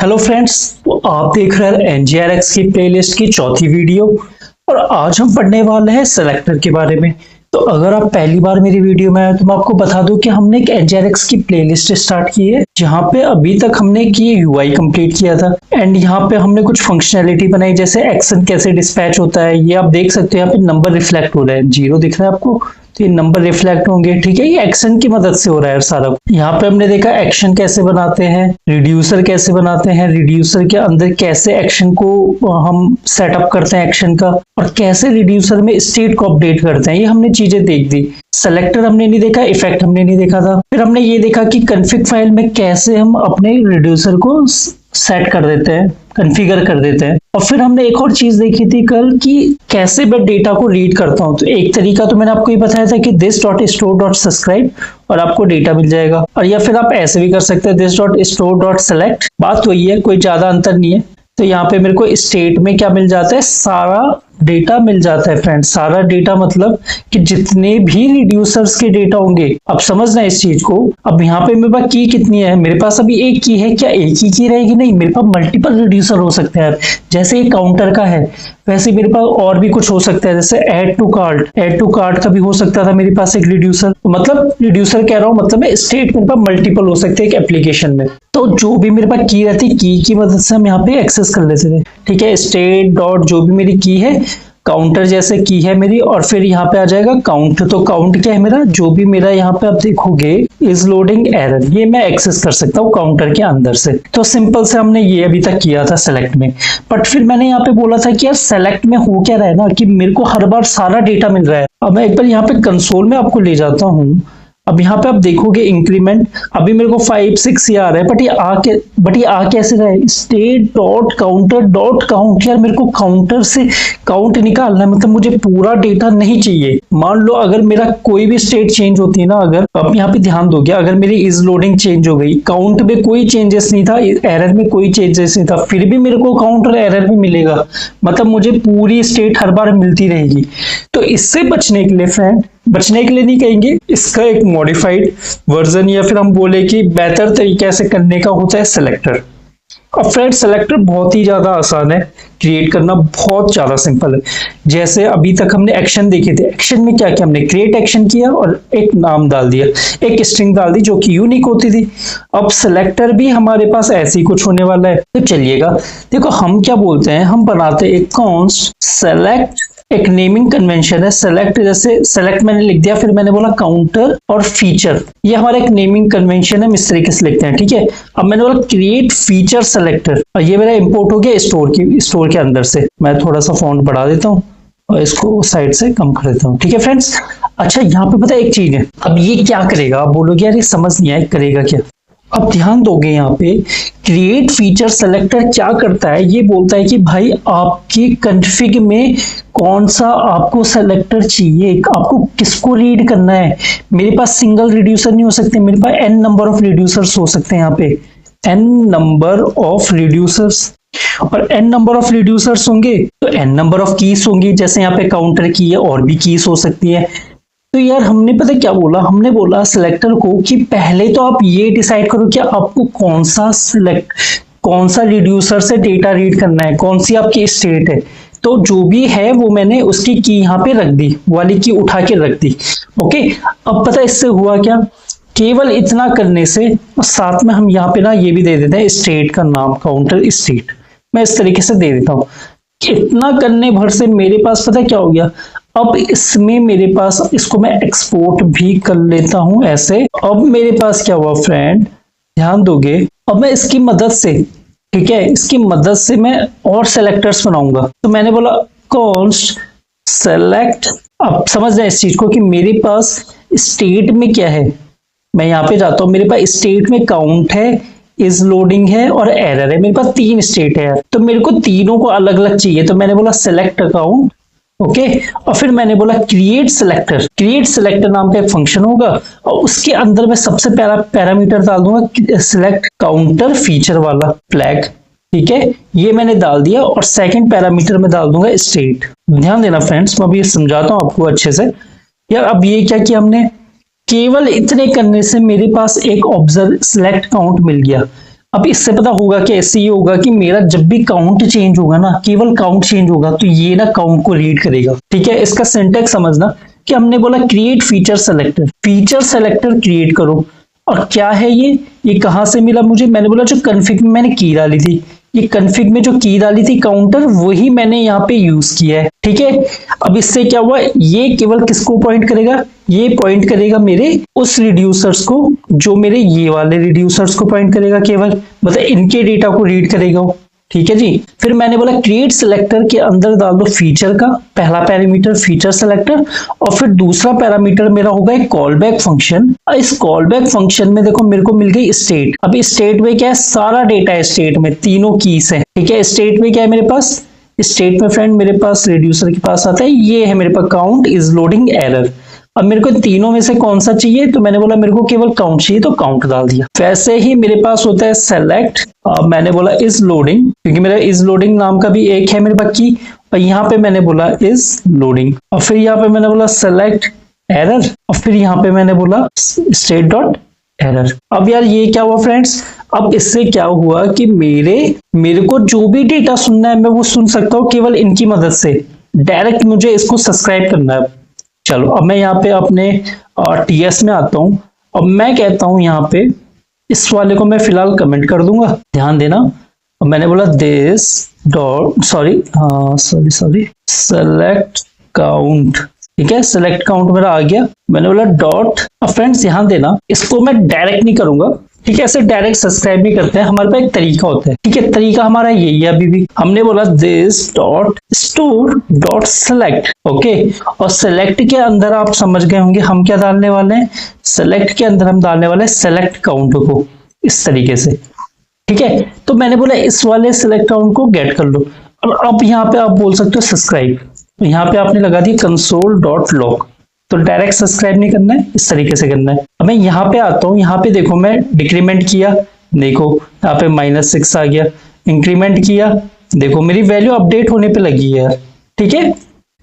Hello friends, तो आप देख रहे हैं NGRX की प्लेलिस्ट की चौथी वीडियो। और आज हम पढ़ने वाले हैं सेलेक्टर के बारे में। तो अगर आप पहली बार मेरी वीडियो में आए तो मैं आपको बता दूं कि हमने एक NGRX की प्लेलिस्ट स्टार्ट की है, जहां पे अभी तक हमने की UI कंप्लीट किया था एंड यहाँ पे हमने कुछ फंक्शनैलिटी बनाई, जैसे एक्शन कैसे डिस्पैच होता है। ये आप देख सकते हैं, यहाँ पे नंबर रिफ्लेक्ट हो रहा है, 0 दिख रहा है आपको, तो ये नंबर रिफ्लेक्ट होंगे। ठीक है, ये एक्शन की मदद से हो रहा है सारा। यहाँ पे हमने देखा एक्शन कैसे बनाते हैं, रिड्यूसर कैसे बनाते हैं, रिड्यूसर के अंदर कैसे एक्शन को हम सेटअप करते हैं एक्शन का, और कैसे रिड्यूसर में स्टेट को अपडेट करते हैं। ये हमने चीजें देख दी। सेलेक्टर हमने नहीं देखा, इफेक्ट हमने नहीं देखा था। फिर हमने ये देखा कि कॉन्फ़िग फाइल में कैसे हम अपने रिड्यूसर को सेट कर देते हैं, कॉन्फ़िगर कर देते हैं। और फिर हमने एक और चीज देखी थी कल कि कैसे मैं डेटा को रीड करता हूं। तो एक तरीका तो मैंने आपको ये बताया था कि this.store.subscribe और आपको डेटा मिल जाएगा, और या फिर आप ऐसे भी कर सकते हैं this.store.select। बात वही है, कोई ज्यादा अंतर नहीं है। तो यहाँ पे मेरे को स्टेट में क्या मिल जाता है, सारा डेटा मिल जाता है फ्रेंड्स। सारा डेटा मतलब कि जितने भी रिड्यूसर्स के डेटा होंगे, अब समझना इस चीज को। अब यहाँ पे मेरे पास की कितनी है, मेरे पास अभी एक की है। क्या एक ही की रहेगी? नहीं, मेरे पास मल्टीपल रिड्यूसर हो सकते हैं। जैसे ये काउंटर का है, वैसे मेरे पास और भी कुछ हो सकता है, जैसे ऐड टू कार्ट का भी हो सकता था मेरे पास एक रिड्यूसर। मतलब रिड्यूसर कह रहा हूँ, मतलब स्टेट मेरे पास मल्टीपल हो सकते हैं एक एप्लीकेशन में। तो जो भी मेरे पास की रहती, की मदद से हम यहाँ पे एक्सेस कर लेते थे। ठीक है, स्टेट डॉट जो भी मेरी की है, काउंटर जैसे की है मेरी, और फिर यहाँ पे आ जाएगा काउंट। तो काउंट क्या है मेरा, जो भी मेरा यहाँ पे आप देखोगे इज लोडिंग एरर, ये मैं एक्सेस कर सकता हूँ काउंटर के अंदर से। तो सिंपल से हमने ये अभी तक किया था सेलेक्ट में। बट फिर मैंने यहाँ पे बोला था कि यार सेलेक्ट में हो क्या रहा है ना, कि मेरे को हर बार सारा डेटा मिल रहा है। अब मैं एक बार यहाँ पे कंसोल में आपको ले जाता हूँ। अब यहाँ पे आप देखोगे इंक्रीमेंट, अभी मेरे को 5 6 ये आ रहा है, बट ये आ कैसे रहा है, state dot counter dot count. यार मेरे को काउंटर से काउंट निकालना है, मतलब मुझे पूरा डेटा नहीं चाहिए। मान लो अगर मेरा कोई भी स्टेट चेंज होती है ना, अगर आप यहाँ पे ध्यान दोगे, अगर मेरी इज लोडिंग चेंज हो गई, काउंट में कोई चेंजेस नहीं था, एरर में कोई चेंजेस नहीं था, फिर भी मेरे को काउंटर एरर में मिलेगा, मतलब मुझे पूरी स्टेट हर बार मिलती रहेगी। तो इससे बचने के लिए फ्रेंड, बचने के लिए नहीं कहेंगे, इसका एक मॉडिफाइड वर्जन या फिर हम बोले कि बेहतर तरीके से करने का होता है सेलेक्टर। अब फ्रेंड सेलेक्टर बहुत ही ज्यादा आसान है क्रिएट करना, बहुत ज्यादा सिंपल है। जैसे अभी तक हमने एक्शन देखे थे, एक्शन में क्या किया हमने, क्रिएट एक्शन किया और एक नाम डाल दिया, एक स्ट्रिंग डाल दी जो कि यूनिक होती थी। अब सेलेक्टर भी हमारे पास ऐसे ही कुछ होने वाला है। तो चलिएगा देखो, हम क्या बोलते हैं, हम बनाते हैं एक कॉन्स्ट सेलेक्ट, एक नेमिंग कन्वेंशन है सेलेक्ट। जैसे सेलेक्ट मैंने लिख दिया, फिर मैंने बोला काउंटर और फीचर, ये हमारा एक नेमिंग कन्वेंशन है, हम इस तरीके से लिखते हैं। ठीक है, अब मैंने बोला क्रिएट फीचर सेलेक्टर, और ये मेरा इंपोर्ट हो गया स्टोर के अंदर से। मैं थोड़ा सा फॉन्ट बढ़ा देता हूँ और इसको साइड से कम कर देता हूँ। ठीक है फ्रेंड्स, अच्छा यहाँ पे पता है एक चीज है, अब ये क्या करेगा, आप बोलोगे यार ये समझ नहीं आया करेगा क्या। अब ध्यान दोगे, यहाँ पे क्रिएट फीचर सेलेक्टर क्या करता है, ये बोलता है कि भाई आपकी कॉन्फ़िग में कौन सा आपको सेलेक्टर चाहिए, आपको किसको रीड करना है। मेरे पास सिंगल रिड्यूसर नहीं हो सकते, मेरे पास n नंबर ऑफ रिड्यूसर्स हो सकते हैं। यहाँ पे n नंबर ऑफ रिड्यूसर्स, और n नंबर ऑफ रिड्यूसर्स होंगे तो n नंबर ऑफ कीज होंगी। जैसे यहाँ पे काउंटर की है, और भी कीज हो सकती है। तो यार हमने पता क्या बोला, हमने बोला सिलेक्टर को कि पहले तो आप ये डिसाइड करो कि आपको कौन सा रिड्यूसर से डेटा रीड करना है, कौन सी आपकी स्टेट है। तो जो भी है वो मैंने उसकी की यहाँ पे रख दी, वाली की उठा के रख दी। ओके, अब पता इससे हुआ क्या, केवल इतना करने से, और साथ में हम यहाँ पे ना ये भी दे देते हैं स्टेट का नाम, काउंटर स्टेट, मैं इस तरीके से दे देता हूँ। इतना करने भर से मेरे पास पता क्या हो गया, अब इसमें मेरे पास, इसको मैं एक्सपोर्ट भी कर लेता हूं ऐसे। अब मेरे पास क्या हुआ फ्रेंड, ध्यान दोगे, अब मैं इसकी मदद से, ठीक है, इसकी मदद से मैं और सेलेक्टर्स बनाऊंगा। तो मैंने बोला कॉन्स्ट सेलेक्ट, अब समझ जाए इस चीज को कि मेरे पास स्टेट में क्या है। मैं यहाँ पे जाता हूँ, मेरे पास स्टेट में काउंट है, इज लोडिंग है और एरर है। मेरे पास 3 स्टेट है, तो मेरे को तीनों को अलग अलग चाहिए। तो मैंने बोला सेलेक्ट अकाउंट, ओके, और फिर मैंने बोला क्रिएट सेलेक्टर। क्रिएट सेलेक्टर नाम का एक फंक्शन होगा, और उसके अंदर मैं सबसे पहला पैरामीटर डाल दूंगा सिलेक्ट काउंटर फीचर वाला फ्लैग। ठीक है, ये मैंने डाल दिया, और सेकंड पैरामीटर में डाल दूंगा स्टेट। ध्यान देना फ्रेंड्स, मैं अभी समझाता हूं आपको अच्छे से। यार अब ये क्या किया हमने, केवल इतने करने से मेरे पास एक ऑब्जर्व सिलेक्ट काउंट मिल गया। अब इससे पता होगा कि ऐसे ये होगा कि मेरा जब भी काउंट चेंज होगा ना, केवल काउंट चेंज होगा तो ये ना काउंट को रीड करेगा। ठीक है, इसका सिंटैक्स समझना कि हमने बोला क्रिएट फीचर सेलेक्टर क्रिएट करो। और क्या है ये कहां से मिला मुझे? मैंने बोला जो कॉन्फ़िग में मैंने की डाली थी, ये कॉन्फ़िग में जो की डाली थी काउंटर, वही मैंने यहाँ पे यूज किया है। ठीक है, अब इससे क्या हुआ, ये केवल किसको पॉइंट करेगा? ये पॉइंट करेगा मेरे उस रिड्यूसर्स को, जो मेरे ये वाले रिड्यूसर्स को पॉइंट करेगा केवल, मतलब इनके डेटा को रीड करेगा वो। ठीक है जी। फिर मैंने बोला क्रिएट सिलेक्टर के अंदर डाल दो फीचर का पहला पैरामीटर फीचर सिलेक्टर, और फिर दूसरा पैरामीटर मेरा होगा एक कॉल बैक फंक्शन। इस कॉल बैक फंक्शन में देखो मेरे को मिल गई स्टेट। अब स्टेट में क्या है? सारा डेटा है स्टेट में, तीनों कीज है। ठीक है, स्टेट में क्या है मेरे पास? स्टेट में फ्रेंड मेरे पास रिड्यूसर के पास आता है, ये है मेरे पास काउंट इज लोडिंग एरर। अब मेरे को तीनों में से कौन सा चाहिए? तो मैंने बोला मेरे को केवल काउंट चाहिए, तो काउंट डाल दिया। वैसे ही मेरे पास होता है सेलेक्ट, मैंने बोला इज लोडिंग, क्योंकि मेरा इज लोडिंग नाम का भी एक है मेरे पास की, और यहाँ पे मैंने बोला इज लोडिंग, और फिर यहाँ पे मैंने बोला सेलेक्ट एरर, और फिर यहाँ पे मैंने बोला स्टेट डॉट एरर। अब यार ये क्या हुआ फ्रेंड्स? अब इससे क्या हुआ कि मेरे को जो भी डेटा सुनना है मैं वो सुन सकता हूँ केवल इनकी मदद से। डायरेक्ट मुझे इसको सब्सक्राइब करना है। चलो अब मैं यहाँ पे अपने टीएस में आता हूँ, और मैं कहता हूँ यहाँ पे इस वाले को मैं फिलहाल कमेंट कर दूंगा, ध्यान देना। और मैंने बोला this dot sorry select count. ठीक है, सेलेक्ट काउंट मेरा आ गया। मैंने बोला डॉट। अब फ्रेंड्स ध्यान देना, इसको मैं डायरेक्ट नहीं करूंगा। ठीक है, ऐसे डायरेक्ट सब्सक्राइब नहीं करते हैं, हमारे पास एक तरीका होता है। ठीक है, तरीका हमारा यही है। अभी भी हमने बोला this dot store dot select. Okay, और सेलेक्ट के अंदर आप समझ गए होंगे हम क्या डालने वाले हैं। सेलेक्ट के अंदर हम डालने वाले हैं सेलेक्ट काउंट को, इस तरीके से। ठीक है, तो मैंने बोला इस वाले सेलेक्ट काउंट को गेट कर लो। और अब यहाँ पे आप बोल सकते हो सब्सक्राइब, तो यहाँ पे आपने लगा दिया कंसोल डॉट लॉग। तो डायरेक्ट सब्सक्राइब नहीं करना है, इस तरीके से करना है। अब मैं यहाँ पे आता हूँ, यहाँ पे देखो मैं डिक्रीमेंट किया, देखो यहाँ पे -6 आ गया। इंक्रीमेंट किया, देखो मेरी वैल्यू अपडेट होने पे लगी है यार। ठीक है,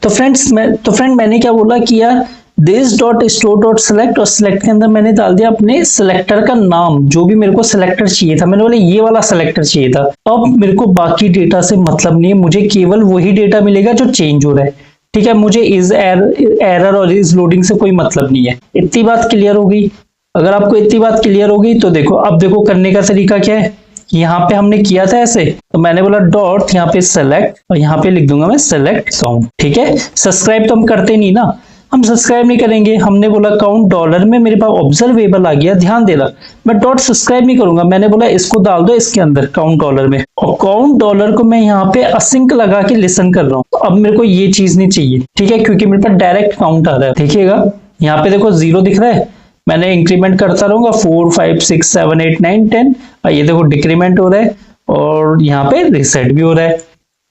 तो फ्रेंड मैंने क्या बोला कि यार this dot store dot select, और सेलेक्ट के अंदर मैंने डाल दिया अपने सेलेक्टर का नाम, जो भी मेरे को सेलेक्टर चाहिए था। मैंने बोला ये वाला सेलेक्टर चाहिए था। अब मेरे को बाकी डेटा से मतलब नहीं है, मुझे केवल वही डेटा मिलेगा जो चेंज हो रहा है। ठीक है, मुझे इज एरर और इज लोडिंग से कोई मतलब नहीं है। इतनी बात क्लियर हो गई? अगर आपको इतनी बात क्लियर हो गई तो देखो, अब देखो करने का तरीका क्या है। यहाँ पे हमने किया था ऐसे, तो मैंने बोला डॉट यहाँ पे सेलेक्ट, और यहाँ पे लिख दूंगा मैं सेलेक्ट काउंट। ठीक है, सब्सक्राइब तो हम करते नहीं ना, हम सब्सक्राइब नहीं करेंगे। हमने बोला काउंट डॉलर में मेरे पास ऑब्जर्वेबल आ गया, ध्यान देना। मैं डॉट सब्सक्राइब नहीं करूंगा, मैंने बोला इसको डाल दो इसके अंदर काउंट डॉलर में, और काउंट डॉलर को मैं यहाँ पे असिंक लगा के लिसन कर रहा हूँ। अब मेरे को ये चीज नहीं चाहिए। ठीक है, क्योंकि मेरे पास डायरेक्ट काउंट आ रहा है। देखिएगा यहाँ पे देखो 0 दिख रहा है, मैंने इंक्रीमेंट करता रहूंगा 4 5 6 7 8 9 10, और ये देखो डिक्रीमेंट हो रहा है, और यहाँ पे रिसेट भी हो रहा है।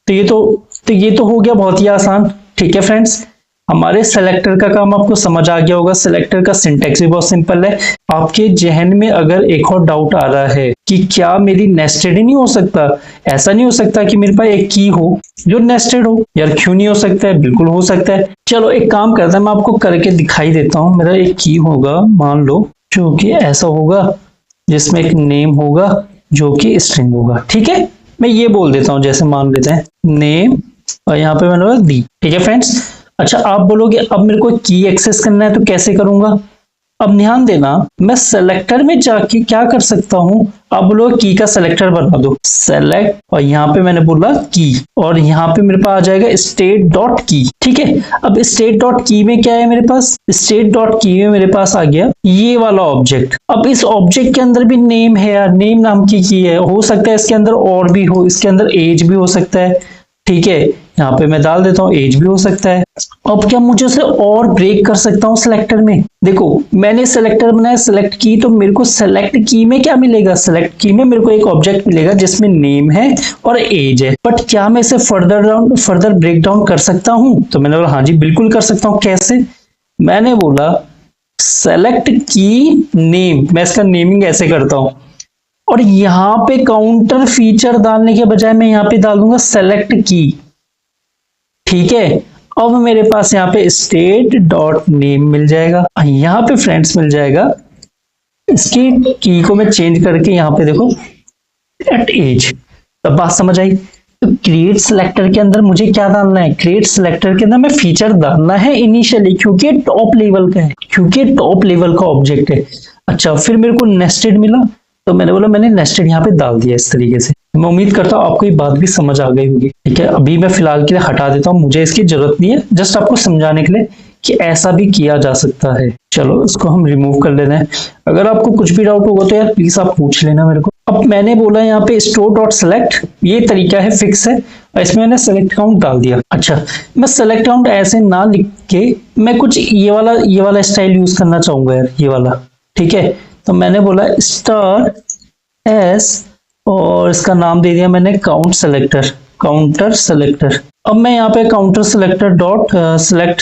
तो ये तो हो गया बहुत ही आसान। ठीक है फ्रेंड्स, हमारे सेलेक्टर का काम आपको समझ आ गया होगा। सेलेक्टर का सिंटैक्स भी बहुत सिंपल है। आपके जहन में अगर एक और डाउट आ रहा है कि क्या मेरी नेस्टेड ही नहीं हो सकता, ऐसा नहीं हो सकता कि मेरे पास एक की हो जो नेस्टेड हो? यार क्यों नहीं हो सकता है, बिल्कुल हो सकता है। चलो एक काम करता है, मैं आपको करके दिखाई देता हूँ। मेरा एक की होगा, मान लो, जो कि ऐसा होगा, जिसमें एक नेम होगा जो कि स्ट्रिंग होगा। ठीक है, मैं ये बोल देता हूँ, जैसे मान लेते हैं नेम, और यहाँ पे मैंने बोला दी। ठीक है फ्रेंड्स, अच्छा आप बोलोगे अब मेरे को की एक्सेस करना है तो कैसे करूंगा? अब ध्यान देना, मैं सेलेक्टर में जाके क्या कर सकता हूं? आप बोलोगे की का सेलेक्टर बना दो, सेलेक्ट, और यहाँ पे मैंने बोला की, और यहाँ पे मेरे पास आ जाएगा स्टेट डॉट की। ठीक है, अब स्टेट डॉट की में क्या है मेरे पास? स्टेट डॉट की में मेरे पास आ गया ये वाला ऑब्जेक्ट। अब इस ऑब्जेक्ट के अंदर भी नेम है यार, नेम नाम की है। हो सकता है इसके अंदर और भी हो, इसके अंदर एज भी हो सकता है। ठीक है, यहाँ पे मैं डाल देता हूँ एज भी हो सकता है। अब क्या मुझे उसे और ब्रेक कर सकता हूँ सेलेक्टर में? देखो मैंने सेलेक्टर बनाया, सेलेक्ट की, तो मेरे को सेलेक्ट की में क्या मिलेगा? सेलेक्ट की में मेरे को एक ऑब्जेक्ट मिलेगा जिसमें नेम है और एज है। बट क्या मैं इसे फर्दर ब्रेक डाउन कर सकता हूँ? तो मैंने बोला हाँ जी बिल्कुल कर सकता हूँ। कैसे? मैंने बोला सेलेक्ट की नेम, मैं इसका नेमिंग ऐसे करता हूँ, और यहाँ पे काउंटर फीचर डालने के बजाय मैं यहाँ पे डाल दूंगा सेलेक्ट की। ठीक है, अब मेरे पास यहाँ पे स्टेट डॉट नेम मिल जाएगा, यहाँ पे फ्रेंड्स मिल जाएगा। इसकी की को मैं चेंज करके यहाँ पे देखो एट एज। तब बात समझ आई। तो क्रिएट सिलेक्टर के अंदर मुझे क्या डालना है, क्रिएट सिलेक्टर के अंदर मैं फीचर डालना है इनिशियली, क्योंकि टॉप लेवल का है, क्योंकि टॉप लेवल का ऑब्जेक्ट है। अच्छा, फिर मेरे को नेस्टेड मिला, तो मैंने बोला मैंने नेस्टेड यहाँ पे डाल दिया इस तरीके से। मैं उम्मीद करता हूँ आपको ये बात भी समझ आ गई होगी। ठीक है, अभी मैं फिलहाल के लिए हटा देता हूँ, मुझे इसकी जरूरत नहीं है, जस्ट आपको समझाने के लिए कि ऐसा भी किया जा सकता है। चलो इसको हम रिमूव कर लेते हैं। अगर आपको कुछ भी डाउट होगा तो यार प्लीज आप पूछ लेना मेरे को। अब मैंने बोला यहाँ पे स्टोर डॉट सेलेक्ट, ये तरीका है, फिक्स है, और इसमें मैंने सेलेक्ट काउंट डाल दिया। अच्छा, मैं सेलेक्ट काउंट ऐसे ना लिख के मैं कुछ ये वाला स्टाइल यूज करना चाहूंगा यार, ये वाला। ठीक है, तो मैंने बोला स्टार एस और इसका नाम दे दिया मैंने काउंट सेलेक्टर, काउंटर सेलेक्टर। अब मैं यहाँ पे counter selector dot select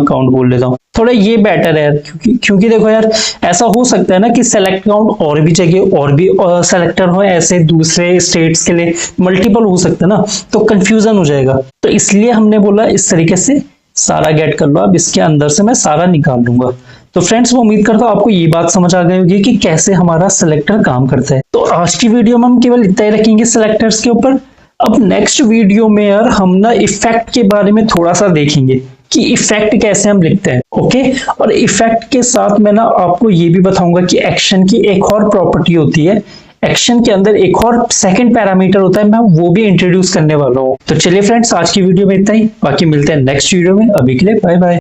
count बोल लेता हूँ, थोड़ा ये बेटर है यार, क्योंकि देखो यार ऐसा हो सकता है ना कि सेलेक्ट काउंट और भी जगह और भी सेलेक्टर हो, ऐसे दूसरे स्टेट्स के लिए मल्टीपल हो सकता है ना, तो कंफ्यूजन हो जाएगा। तो इसलिए हमने बोला इस तरीके से सारा गेट कर लो, अब इसके अंदर से मैं सारा निकाल लूंगा। तो फ्रेंड्स, मैं उम्मीद करता हूँ आपको ये बात समझ आ गई होगी कि कैसे हमारा सिलेक्टर काम करता है। तो आज की वीडियो में हम केवल इतना ही रखेंगे सिलेक्टर्स के ऊपर। अब नेक्स्ट वीडियो में यार हम ना इफेक्ट के बारे में थोड़ा सा देखेंगे कि इफेक्ट कैसे हम लिखते हैं। ओके, और इफेक्ट के साथ मैं ना आपको ये भी बताऊंगा कि एक्शन की एक और प्रॉपर्टी होती है, एक्शन के अंदर एक और सेकंड पैरामीटर होता है, मैं वो भी इंट्रोड्यूस करने वाला हूँ। तो चलिए फ्रेंड्स, आज की वीडियो में इतना ही, बाकी मिलते हैं नेक्स्ट वीडियो में। अभी के लिए बाय बाय।